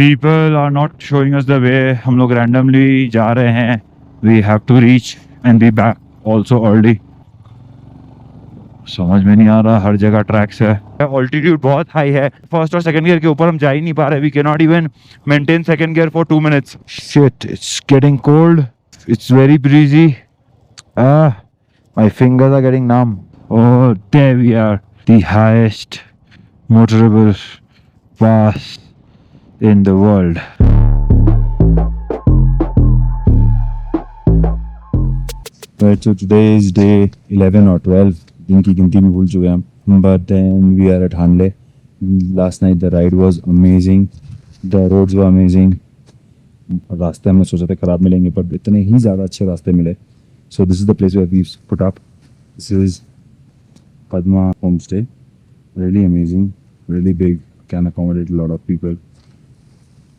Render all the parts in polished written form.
People are not showing us the way. हम लोग randomly जा रहे हैं. We have to reach and be back also early. समझ में नहीं आ रहा, हर जगह ट्रैक्स है. ऑल्टीट्यूड बहुत हाई है. फर्स्ट और सेकंड गियर के ऊपर हम जा ही नहीं पा रहे. We can not even maintain second gear for 2 minutes. Shit, it's getting cold. It's very breezy. My fingers are getting numb. Oh, there we are. The highest motorable pass in the world. Right, so today is day 11 or 12. दिन की गिनती भी भूल चुके हैं हम. But then we are at Hanle. Last night the ride was amazing. The roads were amazing. रास्ते हमने सोचा था खराब मिलेंगे, पर इतने ही ज़्यादा अच्छे रास्ते मिले. So this is the place where we've put up. This is Padma Homestay. Really amazing, really big, can accommodate a lot of people.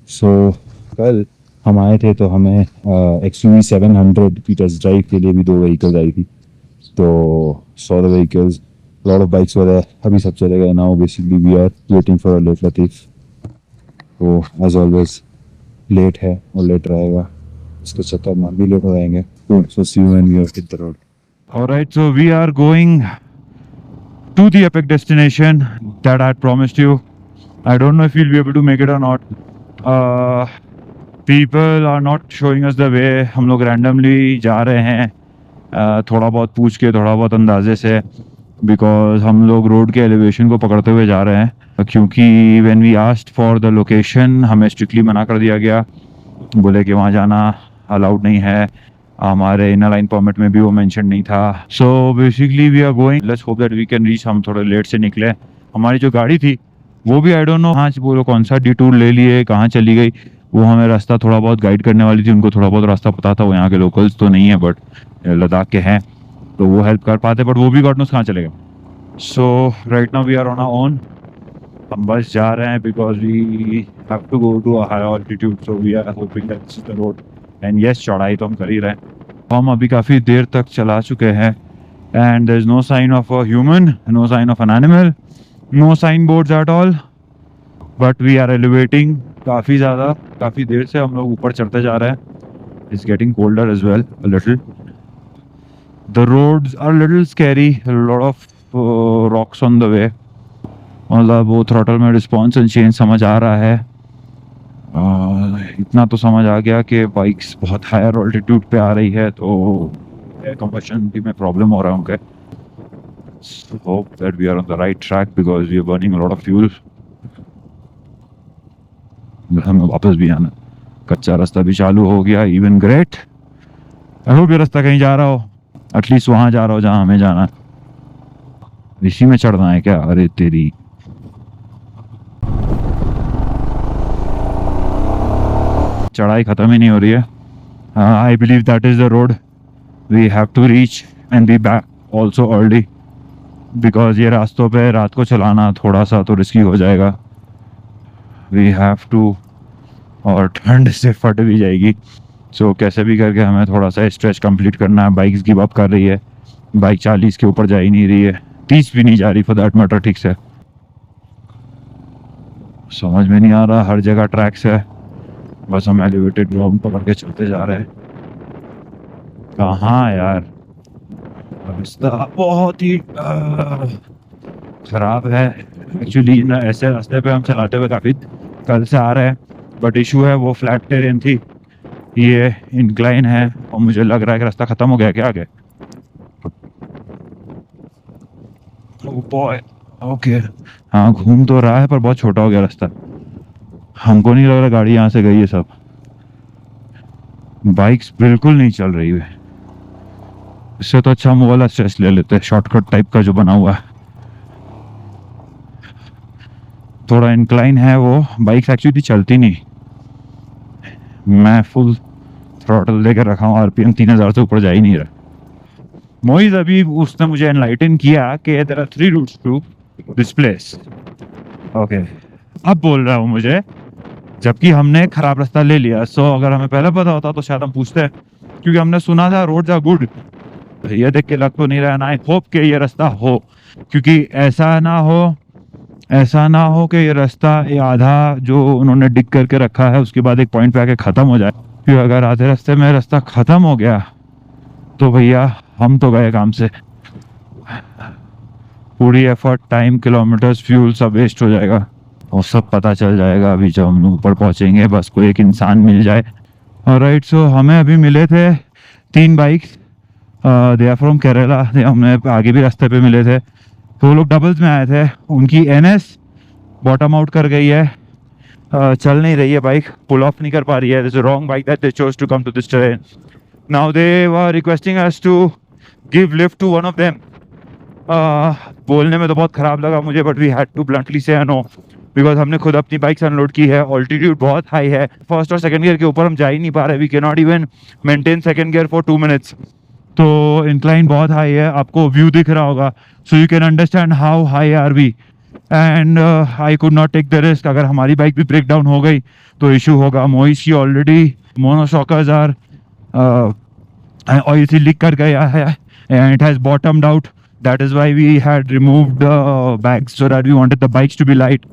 So कल हम आए थे तो हमें XUV 700 की टेस्ट ड्राइव के लिए भी 2 व्हीकल्स आई थी. तो saw the vehicles, a lot of bikes were there. अभी सब चले गए. Now basically we are waiting for a late Latif. तो as always late है और late रहेगा. इसके चक्कर में भी late हो जाएंगे. So see you when we have hit the road. Alright, so we are going to the epic destination that I had promised you. I don't know if we'll be able to make it or not. People are not showing us the way. हम लोग randomly जा रहे हैं. थोड़ा बहुत पूछ के, थोड़ा बहुत अंदाजे से, बिकॉज हम लोग रोड के एलिवेशन को पकड़ते हुए जा रहे हैं. क्योंकि when we asked for the location हमें स्ट्रिक्टली मना कर दिया गया. बोले कि वहाँ जाना अलाउड नहीं है. हमारे इनर लाइन परमिट में भी वो मेंशन नहीं था. So basically we are going. Let's hope that we can reach. हम थोड़े लेट से निकले. हमारी जो गाड़ी थी वो भी आई डोंट नो हाँ वो कौन सा डिटूर ले लिए, कहाँ चली गई. वो हमें रास्ता थोड़ा बहुत गाइड करने वाली थी. उनको थोड़ा बहुत रास्ता पता था. वो यहाँ के लोकल्स तो नहीं है बट लद्दाख के हैं, तो वो हेल्प कर पाते. बट वो भी गॉड नोस कहाँ चले गए. So right now we are on our own. हम बस जा रहे हैं because we have to go to a high altitude. So we are hoping that this is the road. And yes, चढ़ाई तो हम कर ही रहे हैं. हम अभी काफ़ी देर तक चला चुके हैं. And there is no sign of a human, no sign of an animal, no sign boards at all. But we are elevating काफ़ी ज़्यादा. काफ़ी देर से हम लोग ऊपर चढ़ते जा रहे हैं. It's getting colder as well a little. The roads are a little scary. A lot of rocks on the way. मतलब वो throttle में response and change समझ आ रहा है. इतना तो समझ आ गया कि बाइक्स बहुत हायर ऑल्टीट्यूड पे आ रही है तो कंबशन में प्रॉब्लम हो रहा है उनके. Hope that we are on the right track because we are burning a lot of fuel. हमें वापस भी आना. कच्चा रास्ता भी चालू हो गया. Even great. I hope ये रास्ता कहीं जा रहा हो. एटलीस्ट वहां जा रहा हो जहां हमें जाना. इसी में चढ़ना है क्या? अरे तेरी. चढ़ाई खत्म ही नहीं हो रही है. I believe that is the road. We have to reach and be back also early because ये रास्तों पे रात को चलाना थोड़ा सा तो रिस्की हो जाएगा. We have to. और ठंड से फट भी जाएगी. सो कैसे भी करके हमें थोड़ा सा स्ट्रेच कंप्लीट करना है. बाइक्स गिव अप कर रही है. बाइक 40 के ऊपर जा ही नहीं रही है. 30 भी नहीं जा रही फॉर दैट मैटर. ठीक से समझ में नहीं आ रहा, हर जगह ट्रैक्स है. बस हम एलिवेटेड ग्राउंड पकड़ के चलते जा रहे हैं. कहाँ यार, रास्ता बहुत ही खराब है. एक्चुअली ना ऐसे रास्ते पे हम चलाते हुए काफ़ी कल से आ रहे हैं. बट इशू है वो फ्लैट टेरेन थी, ये इंक्लाइन है और मुझे लग रहा है कि रास्ता खत्म हो गया क्या आगे. ओके हाँ घूम तो रहा है पर बहुत छोटा हो गया रास्ता. हमको नहीं लग रहा गाड़ी यहाँ से गई है. सब बाइक्स बिल्कुल नहीं चल रही है. इससे तो अच्छा हम वो वाला स्ट्रेच ले लेते हैं, शॉर्टकट टाइप का जो बना हुआ है. थोड़ा इंक्लाइन है वो. बाइक्स एक्चुअली चलती नहीं. मैं फुल थ्रॉटल लेकर रखा हूँ. आरपीएम 3000 से ऊपर जा ही नहीं रहा. मोइज अभी उसने मुझे एनलाइटन किया कि देयर आर 3 routes to this place. Okay अब बोल रहा हूँ मुझे, जबकि हमने खराब रास्ता ले लिया. सो अगर हमें पहले पता होता तो शायद हम पूछते हैं, क्योंकि हमने सुना था रोड्स आर गुड. ये देख के लग तो नहीं रहा. आई होप कि ये रास्ता हो, क्योंकि ऐसा ना हो ऐसा ना हो कि ये रास्ता ये आधा जो उन्होंने डिग करके रखा है उसके बाद एक पॉइंट पे आके ख़त्म हो जाए। फिर अगर आधे रास्ते में रास्ता ख़त्म हो गया तो भैया हम तो गए काम से। पूरी एफर्ट, टाइम, किलोमीटर्स, फ्यूल सब वेस्ट हो जाएगा। और सब पता चल जाएगा अभी जब हम ऊपर पहुंचेंगे, बस कोई एक इंसान मिल जाए। ऑलराइट, सो हमें अभी मिले थे 3 bikes, they are from Kerala. हमें आगे भी रास्ते पे मिले थे, तो वो लोग डबल्स में आए थे। उनकी एनएस बॉटम आउट कर गई है, चल नहीं रही है बाइक, पुल ऑफ नहीं कर पा रही है। This is wrong bike that they chose to come to this terrain. Now they were requesting us to give lift to one of them. बोलने में तो बहुत ख़राब लगा मुझे, but we had to bluntly say no, because हमने खुद अपनी बाइक से अनलोड की है। ऑल्टीट्यूड बहुत हाई है, फर्स्ट और सेकंड गियर के ऊपर हम जा ही नहीं पा रहे। We can not even maintain second gear for 2 minutes. तो इंक्लाइन बहुत हाई है, आपको व्यू दिख रहा होगा, so you can understand how high are we. And I could not take the risk. अगर हमारी बाइक भी ब्रेक डाउन हो गई तो इशू होगा। मोइस की ऑलरेडी मोनोशॉकर्स आर ऑयल लीक कर गया है and it has बॉटम्ड out. That is why we had removed the bags, so that we wanted the bikes to be light.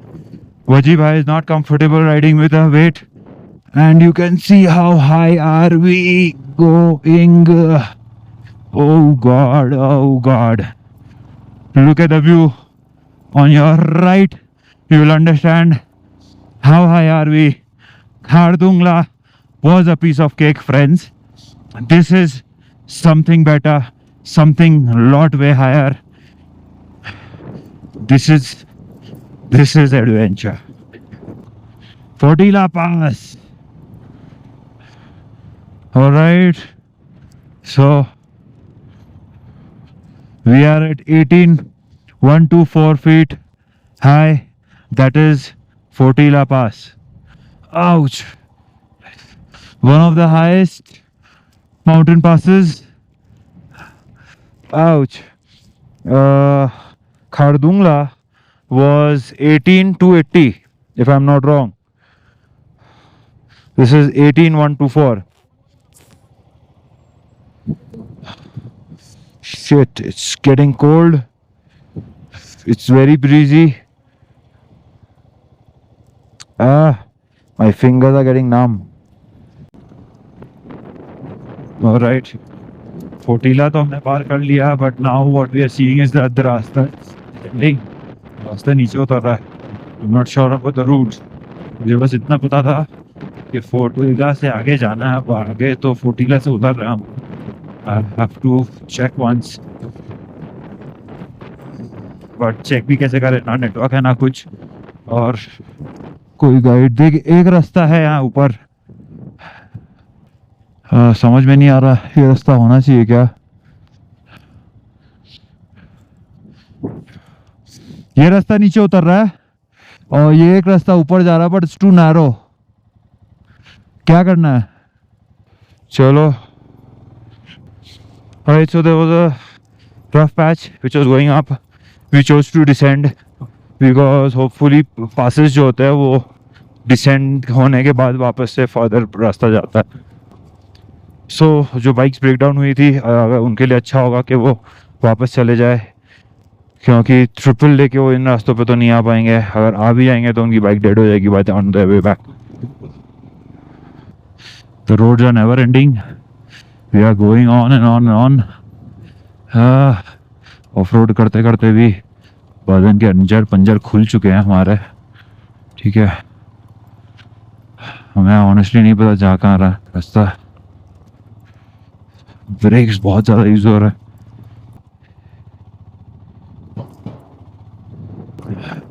Vaji bhai is not comfortable riding with a weight, and you can see how high are we going. Oh God, oh God. Look at the view on your right. You will understand how high are we. Khardungla was a piece of cake, friends. This is something better. Something a lot way higher. This is adventure. Fotila Pass. All right. So we are at 18,124 feet high. That is Fotila Pass. Ouch. One of the highest mountain passes. Ouch. Khardungla was 18,280, if I'm not wrong. This is 18,124. Shit, it's getting cold. It's very breezy. My fingers are getting numb. All right. Fotula तो हमने पार कर लिया, but now what we are seeing is the रास्ता रास्ता नीचे उतर रहा है। I am not sure about the route. मुझे बस इतना पता था कि फोटीला से आगे जाना है। अब आगे तो फोटीला से उतर रहा हूँ। I have to check once, but check भी कैसे करें, ना नेटवर्क है ना कुछ, और कोई गाइड देख। एक रास्ता है यहाँ ऊपर, समझ में नहीं आ रहा ये रास्ता होना चाहिए क्या। ये रास्ता नीचे उतर रहा है और ये एक रास्ता ऊपर जा रहा है, बट इट्स टू नैरो। क्या करना है? चलो। Alright, so there was a rough patch which was going up. We chose to descend because hopefully passes जो होते हैं वो descend होने के बाद वापस से फर्दर रास्ता जाता है। सो जो बाइक्स ब्रेक डाउन हुई थी, अगर उनके लिए अच्छा होगा कि वो वापस चले जाए, क्योंकि ट्रिपल लेके वो इन रास्तों पे तो नहीं आ पाएंगे। अगर आ भी जाएंगे तो उनकी बाइक डेड हो जाएगी by on the way back. The roads are never ending, we are going on and on and on. Off road करते करते भी बदन के अंजर पंजर खुल चुके हैं हमारे। ठीक है, हमें ऑनेस्टली नहीं पता जा कहाँ रहा है रास्ता। ब्रेक्स बहुत ज़्यादा यूज हो रहा है।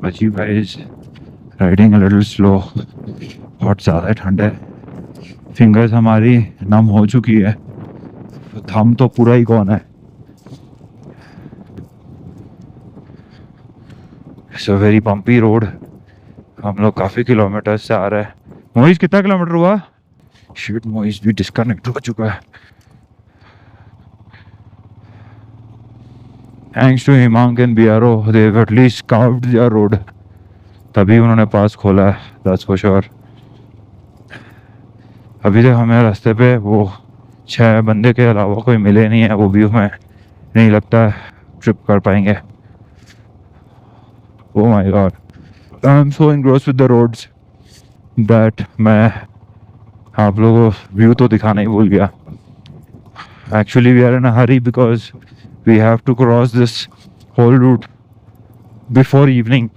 बची भाई राइडिंग अ लिटिल स्लो, बहुत ज़्यादा ठंड है। फिंगर्स हमारी नम हो चुकी है, थम तो पूरा ही कौन है। It's a very bumpy road. हम लोग काफ़ी किलोमीटर से आ रहे हैं। मोइस कितना किलोमीटर हुआ? शिट, मोइस भी डिस्कनेक्ट हो चुका है। Thanks to Himang and BRO, they've at least carved their road. तभी उन्होंने पास खोला है, that's for sure. अभी तक हमें रास्ते पे वो 6 बंदे के अलावा कोई मिले नहीं है। वो भी हमें नहीं लगता ट्रिप कर पाएंगे। Oh my God, I am so engrossed with the roads that मैं आप लोगों को व्यू तो दिखाना ही भूल गया. Actually, we are in a hurry because we have to cross this whole route before evening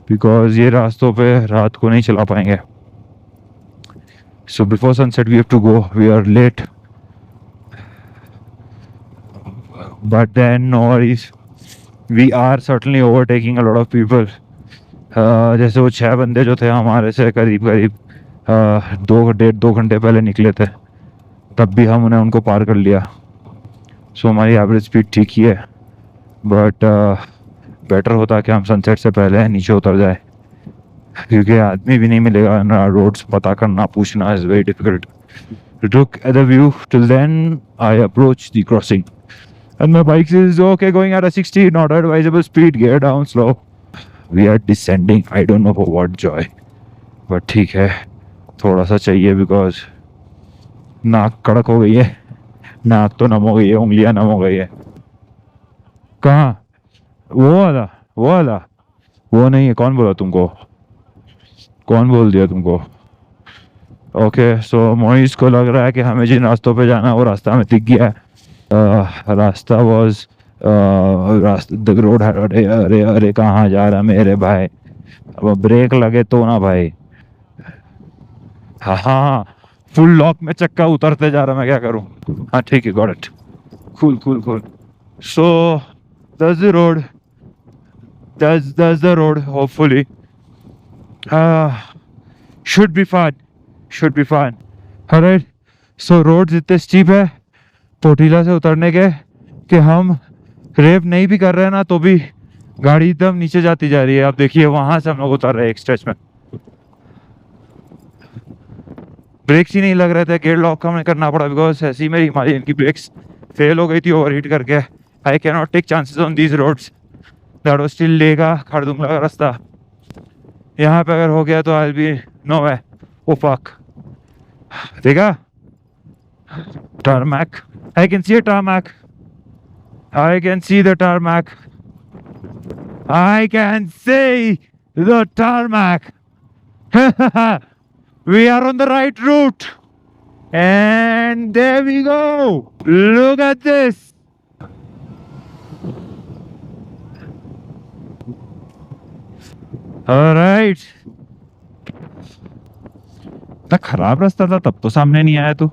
because ये रास्तों पे रात को नहीं चला पाएंगे. So before sunset we have to go. We are late. But then no worries. We are certainly overtaking a lot of people. जैसे वो 6 बंदे जो थे हमारे से करीब 2 घंटे पहले निकले थे, तब भी हमने उनको पार कर लिया. सो हमारी एवरेज स्पीड ठीक ही है, बट बेटर होता कि हम सनसेट से पहले नीचे उतर जाए, क्योंकि आदमी भी नहीं मिलेगा ना. रोड्स पता करना, पूछना is very difficult. Look at the view. Till then, I approach the crossing, and my bike says, "Okay, going at a 60, not advisable speed. Gear down slow." We are descending. I don't know for what joy, but ठीक है, थोड़ा सा चाहिए because नाक कड़क हो गई है. नाक तो नम हो गई है, उंगलियां नम हो गई है. कहाँ? वो वाला वो नहीं है. कौन बोला तुमको? कौन बोल दिया तुमको? ओके, सो मोइस को लग रहा है कि हमें जिन रास्तों पे जाना है वो रास्ता हमें दिख गया है. रास्ता वॉज द रोड. अरे अरे अरे, कहाँ जा रहा मेरे भाई? अब ब्रेक लगे तो ना भाई. हाँ, फुल लॉक में चक्का उतरते जा रहा, मैं क्या करूं? हाँ ठीक है, got it. Cool. So that's the road. That's the road. Hopefully, should be fun. Alright. So roads इतने steep है पोटीला से उतरने के कि हम रेव नहीं भी कर रहे हैं ना, तो भी गाड़ी एकदम नीचे जाती जा रही है. आप देखिए, वहां से हम लोग उतर रहे हैं एक स्ट्रेच में. ब्रेक्स ही नहीं लग रहे थे. गेयर लॉक हमें करना पड़ा बिकॉज ऐसी मेरी हिमालयन की ब्रेक्स फेल हो गई थी ओवरहीट करके. I can not take chances on these roads. That was still लेगा खरदुंगला का रास्ता. यहाँ पे अगर हो गया तो I be no way. Oh fuck, देखा tarmac. I can see a tarmac. I can see the tarmac. We are on the right route. And there we go. Look at this. All right. इतना खराब रास्ता था तब तो सामने नहीं आया तू.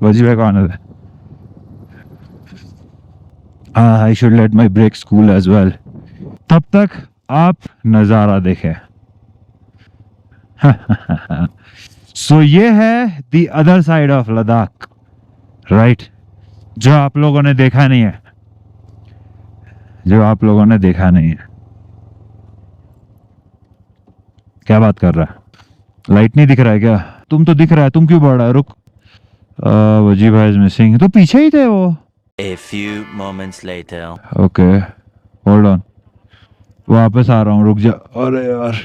वजी भाई को आने दे. I should let my brakes cool as well. तब तक आप नजारा देखें. So ये है the other side of Ladakh, right? जो आप लोगों ने देखा नहीं है. क्या बात कर रहा है? लाइट नहीं दिख रहा है क्या? तुम तो दिख रहा है, तुम क्यों बढ़ रहा है? रुक. वजी भाई इज मिसिंग. तो पीछे ही थे वो. A few moments later. Okay, hold on, वापस आ रहा हूँ, रुक जा. अरे यार.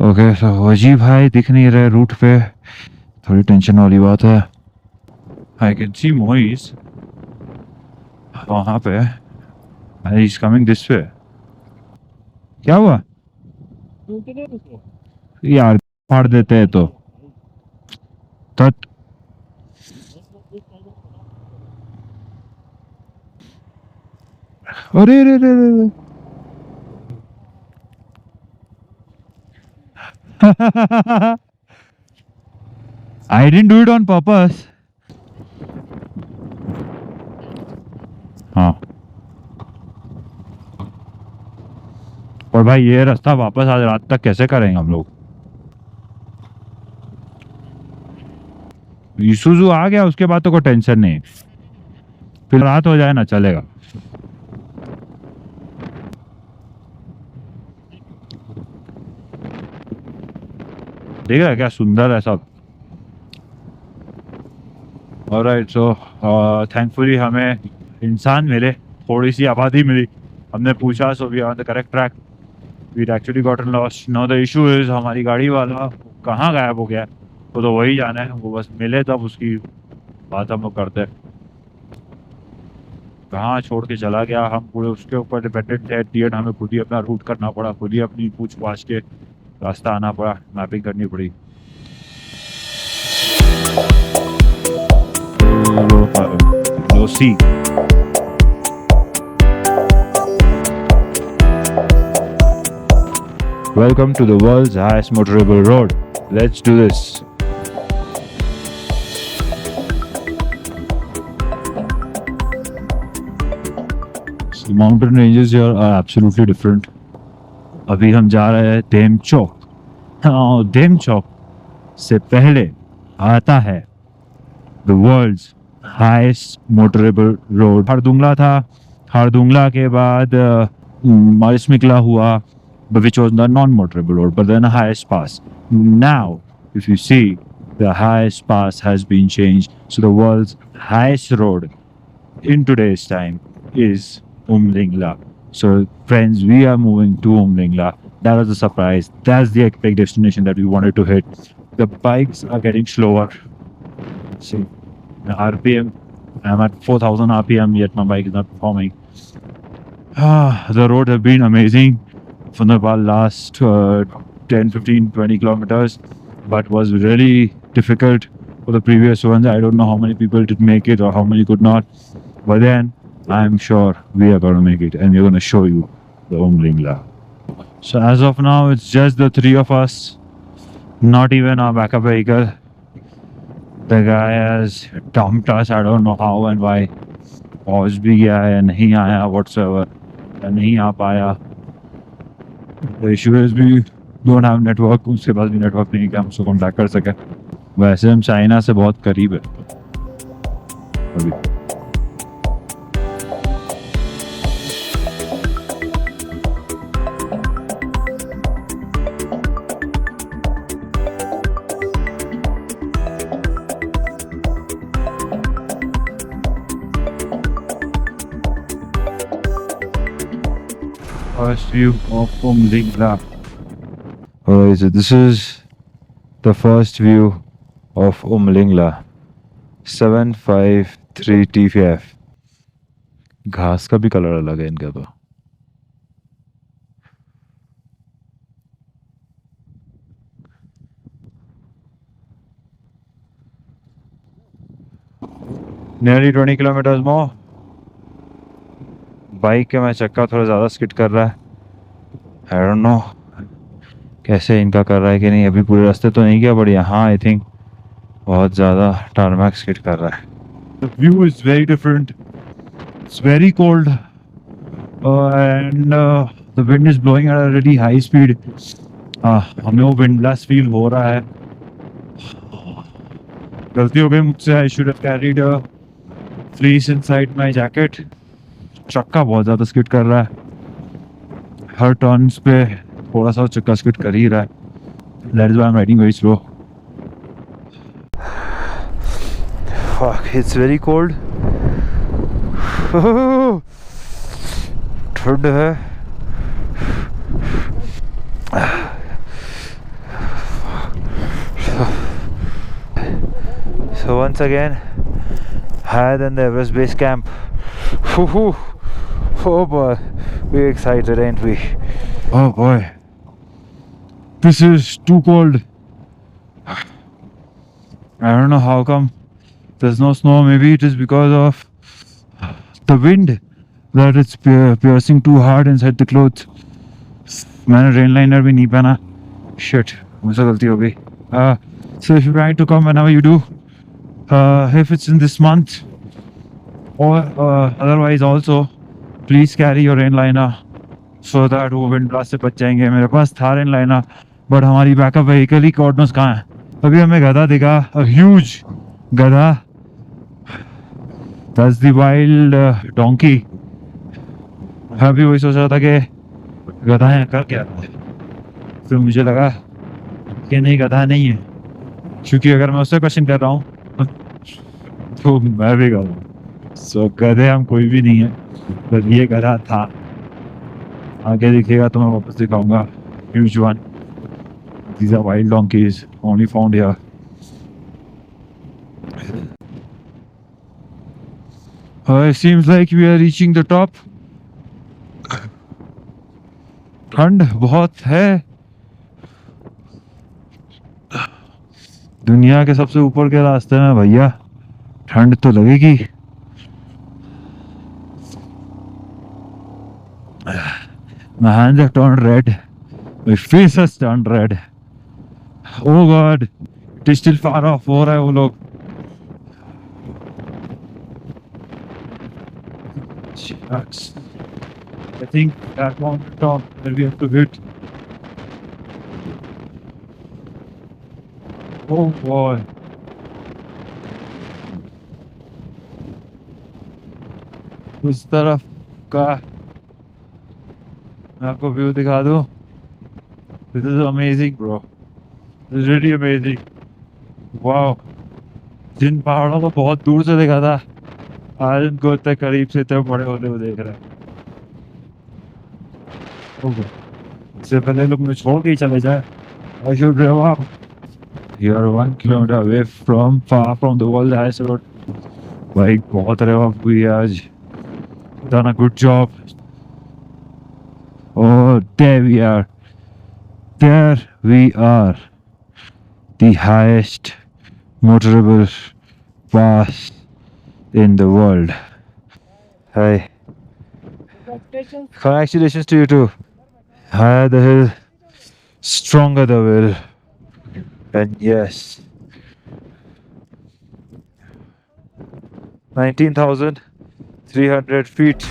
ओके, सो वजी भाई दिख नहीं रहे रूट पे. थोड़ी टेंशन वाली बात है. आई कैन सी मोइस वहां पे. He is coming this way. क्या हुआ यार? फाड़ देते हैं तो तट. अरे रे रे रे. I didn't do it on purpose. हाँ, और भाई ये रास्ता वापस आज रात तक कैसे करेंगे हम लोग? ईसुजू आ गया उसके बाद तो कोई टेंशन नहीं. फिर रात हो जाए ना चलेगा. देख रहा है क्या सुंदर है सब. ऑलराइट, सो थैंकफुली हमें इंसान मिले, थोड़ी सी आबादी मिली. हमने पूछा, so we are on the correct track. We actually gotten lost. Now the issue is हमारी गाड़ी वाला कहाँ गायब हो गया, तो वही जाना है. वो बस मिले तब उसकी बात हम लोग करते हैं. कहाँ छोड़ के चला गया। हम पूरे उसके ऊपर डिपेंडेंट थे। एट दी एंड हमें खुद ही अपना रूट करना पड़ा, खुद ही अपनी पूछ पाछ के रास्ता आना पड़ा, मैपिंग करनी पड़ी। लो सी Welcome to the world's highest motorable road. Let's do this. The mountain ranges here are absolutely different. अभी हम जा रहे हैं देमचौक। हाँ, देमचौक से पहले आता है the world's highest motorable road. हरदुंगला था, हरदुंगला के बाद मारिसमिकला हुआ, which was the non-motorable road, but then the highest pass. Now, if you see, the highest pass has been changed. So the world's highest road in today's time is Umlingla. So friends, we are moving to Umlingla. That was a surprise. That's the epic destination that we wanted to hit. The bikes are getting slower. See, the RPM, I'm at 4,000 RPM, yet my bike is not performing. The roads have been amazing for the last 10, 15, 20 kilometers, but was really difficult for the previous ones. I don't know how many people did make it or how many could not, but then I'm sure we are going to make it and we're going to show you the Umlingla. So as of now, it's just the three of us, not even our backup vehicle. The guy has dumped us, I don't know how and why. पहुंच भी गया है, नहीं आया whatsoever, नहीं आ पाया. The issue is we don't have network, उसके पास भी network नहीं है कि हम उसको contact कर सके. वैसे हम चाइना से बहुत करीब है अभी. First view of Umlingla. Alright, so this is the first view of Umlingla. 753 TFF. घास का भी कलर अलग है इनका तो. Nearly 20 kilometers more. बाइक के मैं चक्का थोड़ा ज़्यादा स्किड कर रहा है. आई डोंट नो कैसे इनका कर रहा है कि नहीं. अभी पूरे रास्ते तो नहीं गया, बट यहाँ आई थिंक बहुत ज़्यादा टारमैक स्किड कर रहा है. The view is very different. It's very cold and the wind is blowing at a really high speed. हमें वो विंडलेस फील हो रहा है. गलती हो गई मुझसे. I should have carried a fleece inside my jacket. चक्का बहुत ज़्यादा स्किड कर रहा है. हर टर्न्स पे थोड़ा सा चक्का स्किड कर ही रहा है. That is why I'm riding very slow. Fuck, it's very cold. ठंड है. So once again, higher than the Everest base camp. Oh boy, we're excited, ain't we? Oh boy, this is too cold. I don't know how come there's no snow. Maybe it is because of the wind that it's piercing too hard inside the clothes. मैंने rain liner भी नहीं पहना. Shit, मुझसे गलती हो गई. So if you try to come whenever you do, if it's in this month or otherwise also, please carry your rain liner so that वो wind blast से बच जाएंगे. मेरे पास था रेन लाइनर, बट हमारी बैकअप व्हीकल ही God knows कहाँ है. अभी हमें गधा दिखा, अ ह्यूज गधा. That's the wild donkey. मैं भी वही सोच रहा था कि गधा है कर क्या. फिर मुझे लगा कि नहीं, गधा नहीं है, क्योंकि अगर मैं उससे क्वेश्चन कर रहा हूँ तो मैं भी गधा. सो गधे हम कोई भी नहीं है, बस ये गधा था. आगे दिखेगा तो मैं वापस दिखाऊंगा. Huge one. These are wild donkeys only found here. It seems like we are reaching the top. ठंड बहुत है. दुनिया के सबसे ऊपर के रास्ते में भैया ठंड तो लगेगी. My hands have turned red. My face has turned red. Oh God, it is still far off. हो रहा है वो लोग. Shucks. I think that mountain top that we have to hit. Oh boy. उस तरफ का मैं आपको व्यू दिखा दूं. This is amazing, bro. This is really amazing. Wow. जिन पहाड़ों को बहुत दूर से देखा था आज उनको इतने करीब से इतने बड़े होते हुए देख रहे हैं. इससे पहले लोग मुझे छोड़ के ही चले जाए. I should rev up. You are 1 kilometer away from far from the world highest road. भाई बहुत rev up हुई है आज. Done a good job. Oh, there we are. There we are. The highest motorable pass in the world. Hi. Congratulations to you too. Higher the hill, stronger the will. And yes, 19,300 feet.